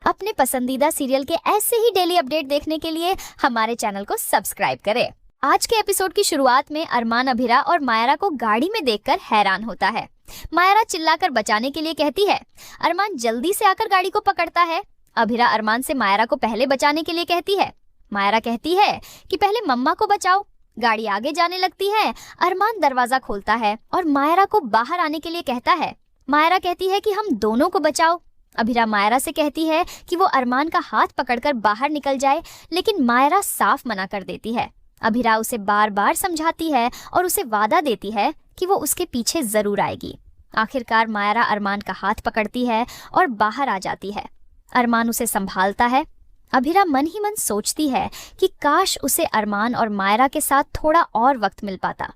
अपने पसंदीदा सीरियल के ऐसे ही डेली अपडेट देखने के लिए हमारे चैनल को सब्सक्राइब करें। आज के एपिसोड की शुरुआत में अरमान अभिरा और मायरा को गाड़ी में देखकर हैरान होता है। मायरा चिल्लाकर बचाने के लिए कहती है। अरमान जल्दी से आकर गाड़ी को पकड़ता है। अभिरा अरमान से मायरा को पहले बचाने के लिए कहती है। मायरा कहती है कि पहले मम्मा को बचाओ। गाड़ी आगे जाने लगती है। अरमान दरवाजा खोलता है और मायरा को बाहर आने के लिए कहता है। मायरा कहती है कि हम दोनों को बचाओ। अभिरा मायरा से कहती है कि वो अरमान का हाथ पकड़कर बाहर निकल जाए, लेकिन मायरा साफ मना कर देती है। अभिरा उसे बार बार समझाती है और उसे वादा देती है कि वो उसके पीछे जरूर आएगी। आखिरकार मायरा अरमान का हाथ पकड़ती है और बाहर आ जाती है। अरमान उसे संभालता है। अभिरा मन ही मन सोचती है कि काश उसे अरमान और मायरा के साथ थोड़ा और वक्त मिल पाता।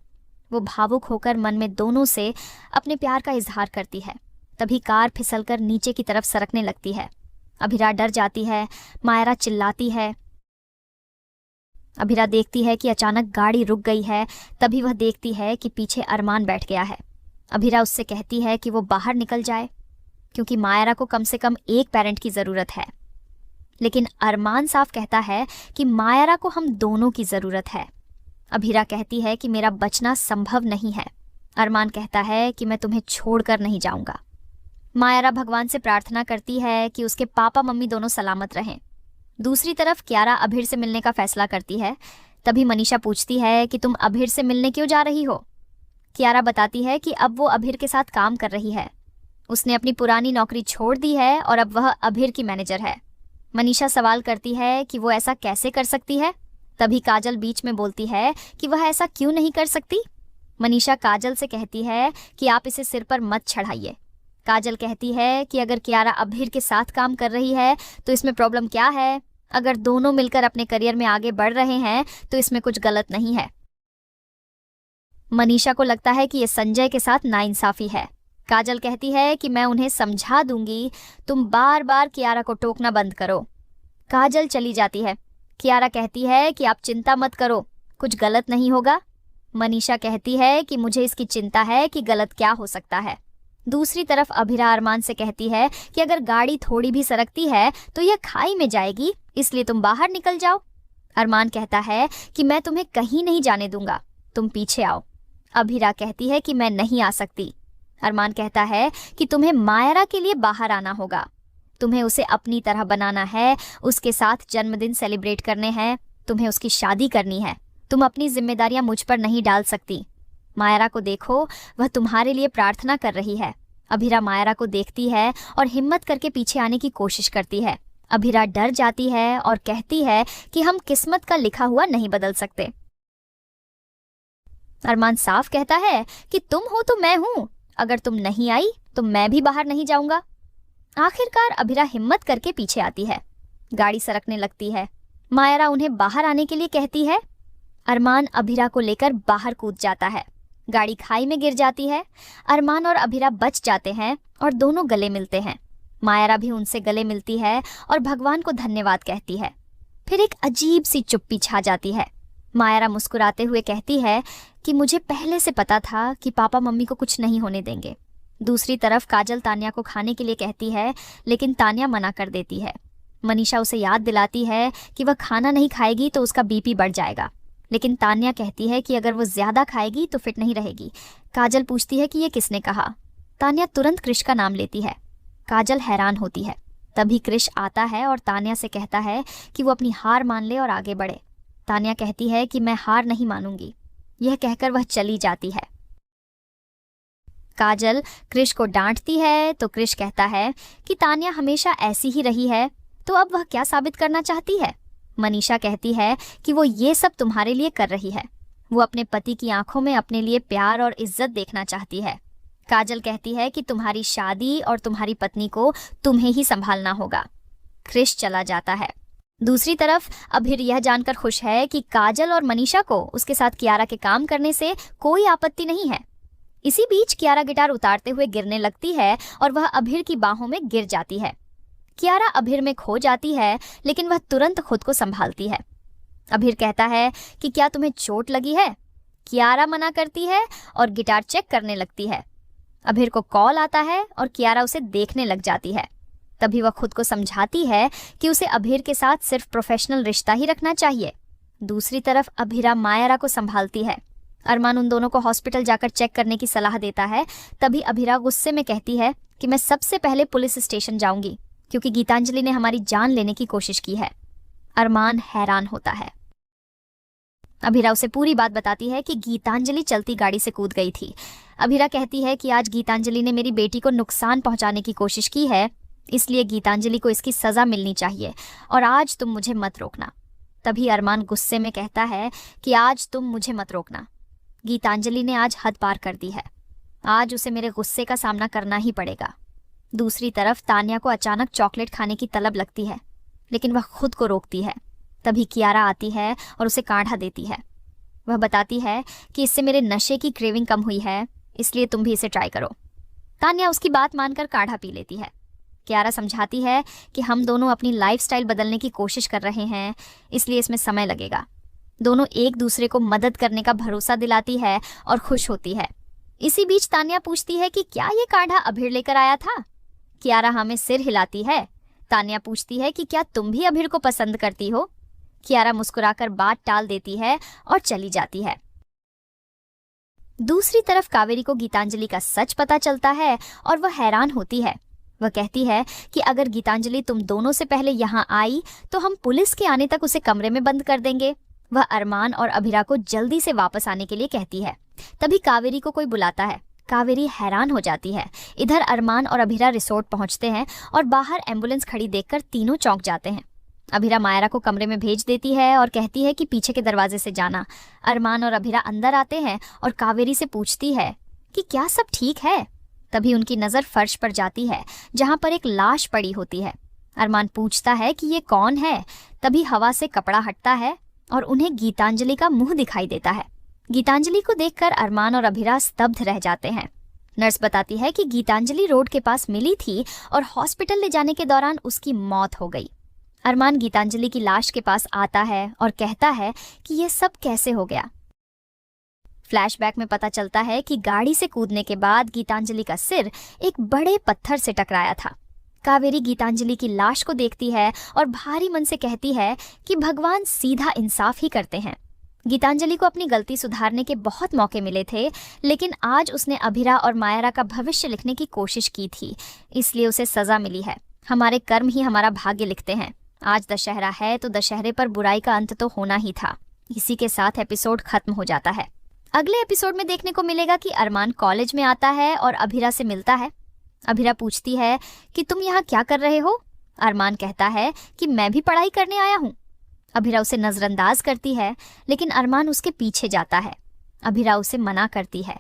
वो भावुक होकर मन में दोनों से अपने प्यार का इजहार करती है। तभी कार फिसलकर नीचे की तरफ सरकने लगती है। अभिरा डर जाती है। मायरा चिल्लाती है। अभिरा देखती है कि अचानक गाड़ी रुक गई है। तभी वह देखती है कि पीछे अरमान बैठ गया है। अभिरा उससे कहती है कि वो बाहर निकल जाए, क्योंकि मायरा को कम से कम एक पेरेंट की जरूरत है। लेकिन अरमान साफ कहता है कि मायरा को हम दोनों की जरूरत है। अभिरा कहती है कि मेरा बचना संभव नहीं है। अरमान कहता है कि मैं तुम्हें छोड़कर नहीं जाऊंगा। मायरा भगवान से प्रार्थना करती है कि उसके पापा मम्मी दोनों सलामत रहें। दूसरी तरफ कियारा अभिर से मिलने का फैसला करती है। तभी मनीषा पूछती है कि तुम अभिर से मिलने क्यों जा रही हो। कियारा बताती है कि अब वो अभिर के साथ काम कर रही है। उसने अपनी पुरानी नौकरी छोड़ दी है और अब वह अभिर की मैनेजर है। मनीषा सवाल करती है कि वो ऐसा कैसे कर सकती है। तभी काजल बीच में बोलती है कि वह ऐसा क्यों नहीं कर सकती। मनीषा काजल से कहती है कि आप इसे सिर पर मत चढ़ाइए। काजल कहती है कि अगर कियारा अभिर के साथ काम कर रही है तो इसमें प्रॉब्लम क्या है। अगर दोनों मिलकर अपने करियर में आगे बढ़ रहे हैं तो इसमें कुछ गलत नहीं है। मनीषा को लगता है कि ये संजय के साथ नाइंसाफी है। काजल कहती है कि मैं उन्हें समझा दूंगी, तुम बार बार कियारा को टोकना बंद करो। काजल चली जाती है। कियारा कहती है कि आप चिंता मत करो, कुछ गलत नहीं होगा। मनीषा कहती है कि मुझे इसकी चिंता है कि गलत क्या हो सकता है। दूसरी तरफ अभिरा अरमान से कहती है कि अगर गाड़ी थोड़ी भी सरकती है तो यह खाई में जाएगी, इसलिए तुम बाहर निकल जाओ। अरमान कहता है कि मैं तुम्हें कहीं नहीं जाने दूंगा, तुम पीछे आओ। अभिरा कहती है कि मैं नहीं आ सकती। अरमान कहता है कि तुम्हें मायरा के लिए बाहर आना होगा, तुम्हें उसे अपनी तरह बनाना है, उसके साथ जन्मदिन सेलिब्रेट करने हैं, तुम्हें उसकी शादी करनी है। तुम अपनी जिम्मेदारियां मुझ पर नहीं डाल सकती। मायरा को देखो, वह तुम्हारे लिए प्रार्थना कर रही है। अभिरा मायरा को देखती है और हिम्मत करके पीछे आने की कोशिश करती है। अभिरा डर जाती है और कहती है कि हम किस्मत का लिखा हुआ नहीं बदल सकते। अरमान साफ कहता है कि तुम हो तो मैं हूं, अगर तुम नहीं आई तो मैं भी बाहर नहीं जाऊंगा। आखिरकार अभिरा हिम्मत करके पीछे आती है। गाड़ी सरकने लगती है। मायरा उन्हें बाहर आने के लिए कहती है। अरमान अभिरा को लेकर बाहर कूद जाता है। गाड़ी खाई में गिर जाती है। अरमान और अभिरा बच जाते हैं और दोनों गले मिलते हैं। मायरा भी उनसे गले मिलती है और भगवान को धन्यवाद कहती है। फिर एक अजीब सी चुप्पी छा जाती है। मायरा मुस्कुराते हुए कहती है कि मुझे पहले से पता था कि पापा मम्मी को कुछ नहीं होने देंगे। दूसरी तरफ काजल तान्या को खाने के लिए कहती है, लेकिन तान्या मना कर देती है। मनीषा उसे याद दिलाती है कि वह खाना नहीं खाएगी तो उसका बीपी बढ़ जाएगा, लेकिन तान्या कहती है कि अगर वो ज्यादा खाएगी तो फिट नहीं रहेगी। काजल पूछती है कि ये किसने कहा। तान्या तुरंत क्रिश का नाम लेती है। काजल हैरान होती है। तभी क्रिश आता है और तान्या से कहता है कि वो अपनी हार मान ले और आगे बढ़े। तान्या कहती है कि मैं हार नहीं मानूंगी। यह कहकर वह चली जाती है। काजल क्रिश को डांटती है तो क्रिश कहता है कि तान्या हमेशा ऐसी ही रही है, तो अब वह क्या साबित करना चाहती है। मनीषा कहती है कि वो ये सब तुम्हारे लिए कर रही है। वो अपने पति की आंखों में अपने लिए प्यार और इज्जत देखना चाहती है। काजल कहती है कि तुम्हारी शादी और तुम्हारी पत्नी को तुम्हें ही संभालना होगा। क्रिश चला जाता है। दूसरी तरफ अभिर यह जानकर खुश है कि काजल और मनीषा को उसके साथ कियारा के काम करने से कोई आपत्ति नहीं है। इसी बीच कियारा गिटार उतारते हुए गिरने लगती है और वह अभिर की बाहों में गिर जाती है। कियारा अभिर में खो जाती है, लेकिन वह तुरंत खुद को संभालती है। अभिर कहता है कि क्या तुम्हें चोट लगी है। कियारा मना करती है और गिटार चेक करने लगती है। अभिर को कॉल आता है और कियारा उसे देखने लग जाती है। तभी वह खुद को समझाती है कि उसे अभीर के साथ सिर्फ प्रोफेशनल रिश्ता ही रखना चाहिए। दूसरी तरफ अभीरा मायरा को संभालती है। अरमान उन दोनों को हॉस्पिटल जाकर चेक करने की सलाह देता है। तभी अभीरा गुस्से में कहती है कि मैं सबसे पहले पुलिस स्टेशन जाऊंगी, क्योंकि गीतांजलि ने हमारी जान लेने की कोशिश की है। अरमान हैरान होता है। अभीरा उसे पूरी बात बताती है कि गीतांजलि चलती गाड़ी से कूद गई थी। अभीरा कहती है कि आज गीतांजलि ने मेरी बेटी को नुकसान पहुंचाने की कोशिश की है, इसलिए गीतांजलि को इसकी सजा मिलनी चाहिए और आज तुम मुझे मत रोकना। तभी अरमान गुस्से में कहता है कि आज तुम मुझे मत रोकना। गीतांजलि ने आज हद पार कर दी है, आज उसे मेरे गुस्से का सामना करना ही पड़ेगा। दूसरी तरफ तान्या को अचानक चॉकलेट खाने की तलब लगती है, लेकिन वह खुद को रोकती है। तभी कियारा आती है और उसे काढ़ा देती है। वह बताती है कि इससे मेरे नशे की क्रेविंग कम हुई है, इसलिए तुम भी इसे ट्राई करो। तान्या उसकी बात मानकर काढ़ा पी लेती है। कियारा समझाती है कि हम दोनों अपनी लाइफस्टाइल बदलने की कोशिश कर रहे हैं, इसलिए इसमें समय लगेगा। दोनों एक दूसरे को मदद करने का भरोसा दिलाती है और खुश होती है। इसी बीच तान्या पूछती है कि क्या ये काढ़ा अभीर लेकर आया था। कियारा हमें सिर हिलाती है। तान्या पूछती है कि क्या तुम भी अभीर को पसंद करती हो। कियारा मुस्कुराकर बात टाल देती है और चली जाती है। दूसरी तरफ कावेरी को गीतांजलि का सच पता चलता है और वह हैरान होती है। वह कहती है कि अगर गीतांजलि तुम दोनों से पहले यहाँ आई तो हम पुलिस के आने तक उसे कमरे में बंद कर देंगे। वह अरमान और अभीरा को जल्दी से वापस आने के लिए कहती है। तभी कावेरी को कोई बुलाता है। कावेरी हैरान हो जाती है। इधर अरमान और अभीरा रिसोर्ट पहुंचते हैं और बाहर एम्बुलेंस खड़ी देखकर तीनों चौंक जाते हैं। अभीरा मायरा को कमरे में भेज देती है और कहती है कि पीछे के दरवाजे से जाना। अरमान और अभीरा अंदर आते हैं और कावेरी से पूछती है कि क्या सब ठीक है। तभी उनकी नजर फर्श पर जाती है, जहां पर एक लाश पड़ी होती है। अरमान पूछता है कि ये कौन है। तभी हवा से कपड़ा हटता है और उन्हें गीतांजलि का मुंह दिखाई देता है। गीतांजलि को देखकर अरमान और अभीरा स्तब्ध रह जाते हैं। नर्स बताती है कि गीतांजलि रोड के पास मिली थी और हॉस्पिटल ले जाने के दौरान उसकी मौत हो गई। अरमान गीतांजलि की लाश के पास आता है और कहता है कि यह सब कैसे हो गया। फ्लैशबैक में पता चलता है कि गाड़ी से कूदने के बाद गीतांजलि का सिर एक बड़े पत्थर से टकराया था। कावेरी गीतांजलि की लाश को देखती है और भारी मन से कहती है कि भगवान सीधा इंसाफ ही करते हैं। गीतांजलि को अपनी गलती सुधारने के बहुत मौके मिले थे, लेकिन आज उसने अभीरा और मायरा का भविष्य लिखने की कोशिश की थी, इसलिए उसे सजा मिली है। हमारे कर्म ही हमारा भाग्य लिखते हैं। आज दशहरा है तो दशहरे पर बुराई का अंत तो होना ही था। इसी के साथ एपिसोड खत्म हो जाता है। अगले एपिसोड में देखने को मिलेगा कि अरमान कॉलेज में आता है और अभीरा से मिलता है। अभीरा पूछती है कि तुम यहाँ क्या कर रहे हो। अरमान कहता है कि मैं भी पढ़ाई करने आया हूँ। अभीरा उसे नजरअंदाज करती है, लेकिन अरमान उसके पीछे जाता है। अभीरा उसे मना करती है।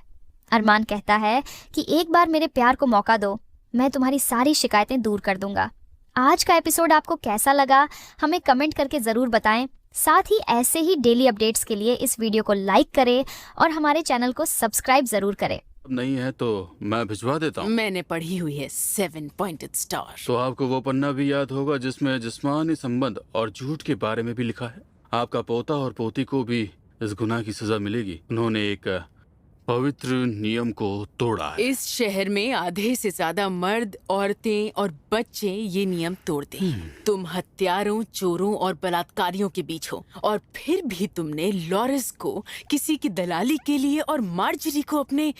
अरमान कहता है कि एक बार मेरे प्यार को मौका दो, मैं तुम्हारी सारी शिकायतें दूर कर दूंगा। आज का एपिसोड आपको कैसा लगा हमें कमेंट करके जरूर बताएं। साथ ही ऐसे ही डेली अपडेट्स के लिए इस वीडियो को लाइक करें और हमारे चैनल को सब्सक्राइब जरूर करें। नहीं है तो मैं भिजवा देता हूँ। मैंने पढ़ी हुई है 7 पॉइंटेड स्टार। तो आपको वो पन्ना भी याद होगा जिसमें जिस्मानी संबंध और झूठ के बारे में भी लिखा है। आपका पोता और पोती को भी इस गुनाह की सजा मिलेगी। उन्होंने एक पवित्र नियम को तोड़ा है। इस शहर में आधे से ज्यादा मर्द, औरतें और बच्चे ये नियम तोड़ते हैं। तुम हत्यारों, चोरों और बलात्कारियों के बीच हो और फिर भी तुमने लॉरेंस को किसी की दलाली के लिए और मार्जरी को अपने